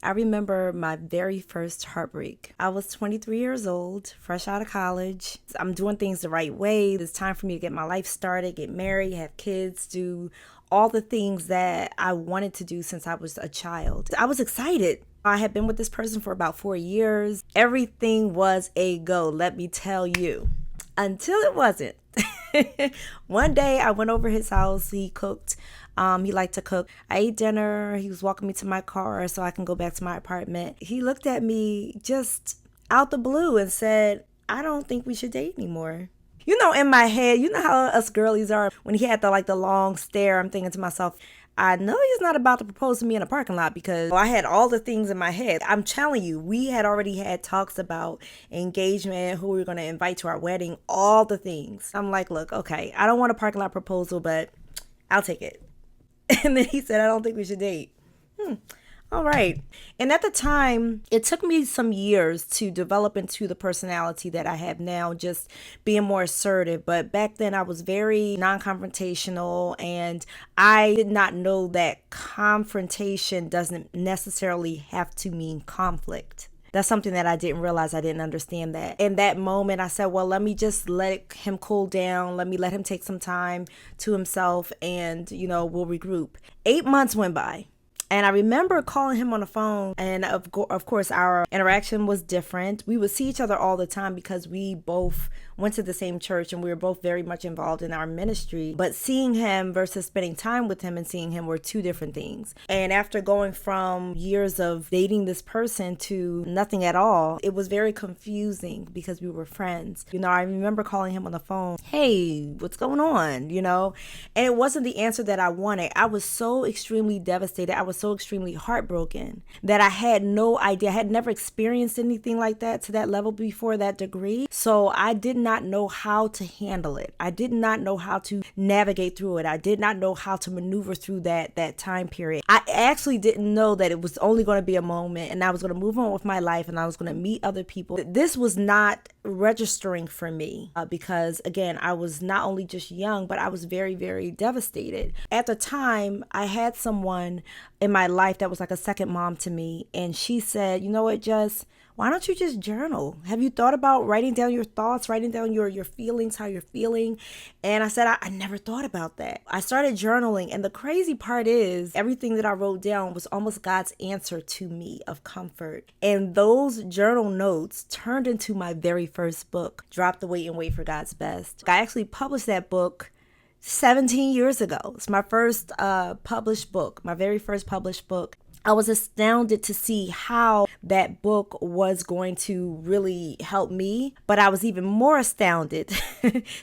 I remember my very first heartbreak. I was 23 years old, fresh out of college. I'm doing things the right way. It's time for me to get my life started, get married, have kids, do all the things that I wanted to do since I was a child. I was excited. I had been with this person for about 4 years. Everything was a go, let me tell you, until it wasn't. One day I went over his house. He cooked. He liked to cook. I ate dinner. He was walking me to my car so I can go back to my apartment. He looked at me just out the blue and said, "I don't think we should date anymore." You know, in my head, you know how us girlies are. When he had the long stare, I'm thinking to myself, I know he's not about to propose to me in a parking lot, because I had all the things in my head. I'm telling you, we had already had talks about engagement, who we were going to invite to our wedding, all the things. I'm like, look, okay, I don't want a parking lot proposal, but I'll take it. And then he said, "I don't think we should date." All right. And at the time, it took me some years to develop into the personality that I have now, just being more assertive. But back then I was very non-confrontational, and I did not know that confrontation doesn't necessarily have to mean conflict. That's something that I didn't realize. I didn't understand that. In that moment, I said, well, let me just let him cool down. Let me let him take some time to himself, and, we'll regroup. 8 months went by. And I remember calling him on the phone, and of course, our interaction was different. We would see each other all the time because we both went to the same church and we were both very much involved in our ministry. But seeing him versus spending time with him and seeing him were two different things. And after going from years of dating this person to nothing at all, it was very confusing because we were friends. I remember calling him on the phone, "Hey, what's going on?" And it wasn't the answer that I wanted. I was so extremely devastated. I was so extremely heartbroken that I had no idea. I had never experienced anything like that to that level before, that degree. So I did not know how to handle it. I did not know how to navigate through it. I did not know how to maneuver through that time period. I actually didn't know that it was only going to be a moment and I was going to move on with my life and I was going to meet other people. This was not registering for me because, again, I was not only just young, but I was very, very devastated. At the time, I had someone in my life that was like a second mom to me, and she said, "You know what, Jess, why don't you just journal? Have you thought about writing down your thoughts, writing down your feelings, how you're feeling?" And I said, I never thought about that. I started journaling, and the crazy part is everything that I wrote down was almost God's answer to me of comfort. And those journal notes turned into my very first book, Drop the Weight and Wait for God's Best. I actually published that book 17 years ago. It's my first published book, my very first published book. I was astounded to see how that book was going to really help me, but I was even more astounded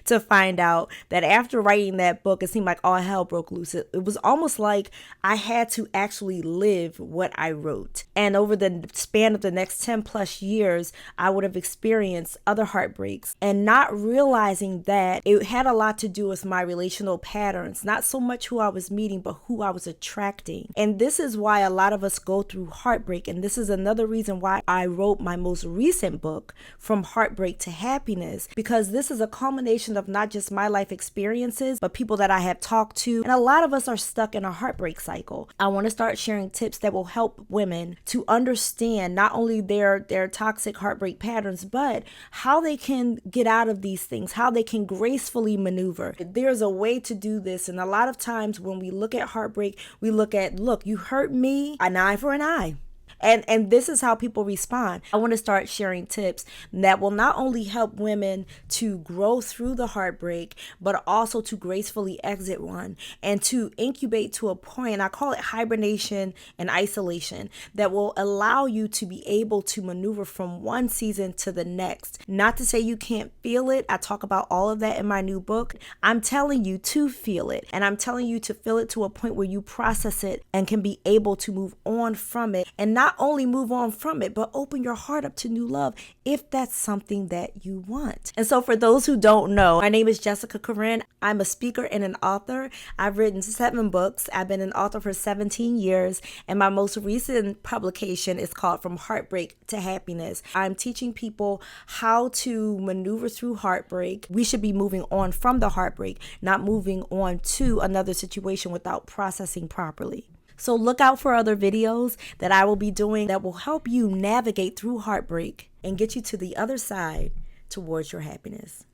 to find out that after writing that book, it seemed like all hell broke loose. It was almost like I had to actually live what I wrote. And over the span of the next 10 plus years, I would have experienced other heartbreaks, and not realizing that it had a lot to do with my relational patterns, not so much who I was meeting, but who I was attracting. And this is why a lot of us go through heartbreak. And this is another reason why I wrote my most recent book, From Heartbreak to Happiness, because this is a culmination of not just my life experiences, but people that I have talked to. And a lot of us are stuck in a heartbreak cycle. I want to start sharing tips that will help women to understand not only their toxic heartbreak patterns, but how they can get out of these things, how they can gracefully maneuver. There's a way to do this. And a lot of times when we look at heartbreak, we look at, look, you hurt me, an eye for an eye. And this is how people respond. I want to start sharing tips that will not only help women to grow through the heartbreak, but also to gracefully exit one and to incubate to a point, I call it hibernation and isolation, that will allow you to be able to maneuver from one season to the next. Not to say you can't feel it. I talk about all of that in my new book. I'm telling you to feel it, and I'm telling you to feel it to a point where you process it and can be able to move on from it, and not only move on from it, but open your heart up to new love if that's something that you want. And so for those who don't know, my name is Jessica Corinne. I'm a speaker and an author. I've written 7 books. I've been an author for 17 years, and my most recent publication is called From Heartbreak to Happiness. I'm teaching people how to maneuver through heartbreak. We should be moving on from the heartbreak, not moving on to another situation without processing properly. So look out for other videos that I will be doing that will help you navigate through heartbreak and get you to the other side towards your happiness.